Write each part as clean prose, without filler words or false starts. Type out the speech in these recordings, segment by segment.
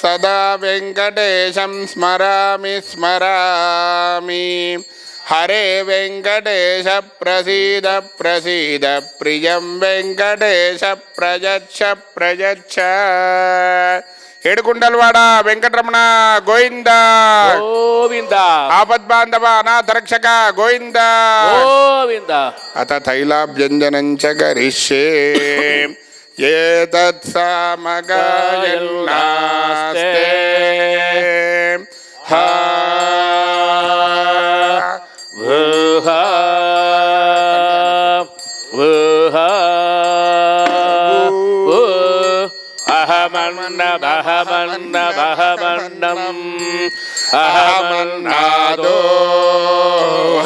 सदा वेङ्कटेशं स्मरामि स्मरामि हरे वेङ्कटेश प्रसीद प्रसीद प्रियं वेङ्कटेश प्रयच्छ प्रयच्छ ఏడుకుండలవాడ వెంకటరమణ గోవింద గోవింద ఆపద్బాంధవ అనాథరక్షక గోవింద గోవింద అత తైలాభ్యంజనం చ కరిష్యే ఏతత్ సామగాయన్నాస్తే హా వహా వహా అహమన్నమహమన్నమహమన్నం అహమన్నాదో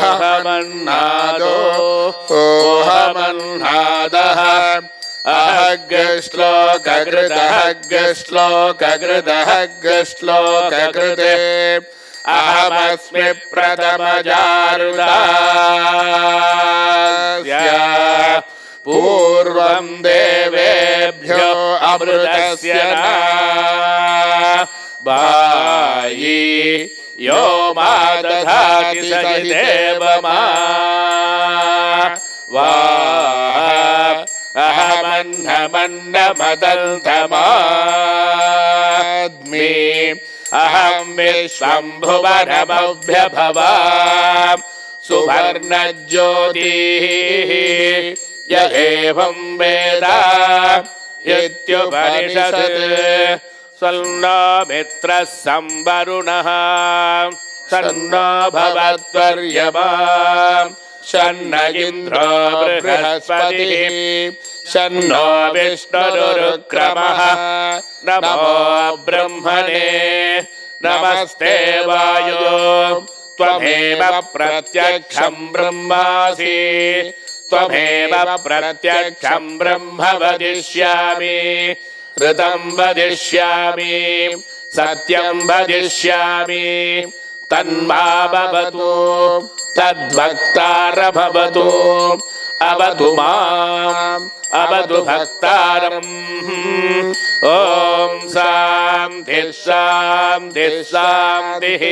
అహమన్నాదో ఓహమన్నాదః అహగ్గశ్లోకగృదహగ్గశ్లోకగృదహగ్గశ్లోకగృదే అహమస్మి ప్రథమజారుదాస్య పూర్వం దేవేభ్యో అమృతస్య బాయి యో మా దధాతి సహిదేవ మా వా అహమన్నమన్నమదంతమాద్మి అహం విశ్వంభువనమభ్యభవా సువర్ణజ్యోతిః య ఏవం వేద ఇత్యుపనిషత్ సన్నో మిత్రः సంవరుణః సన్నో భవత్వర్యమా शन्न इंद्रो बृहस्पतिः शन्नो विष्णुरुक्रमः नमो ब्रह्मणे नमस्ते वायो त्वमेव प्रत्यक्षं ब्रह्मासि त्वमेव प्रत्यक्षं ब्रह्म वदिष्यामि ऋतं वदिष्यामि सत्यं वदिष्यामि तन्मामवतु तद्भक्तारभवतु अवतु माम् अवतु भक्तारम् ॐ शान्तिः शान्तिः शान्तिः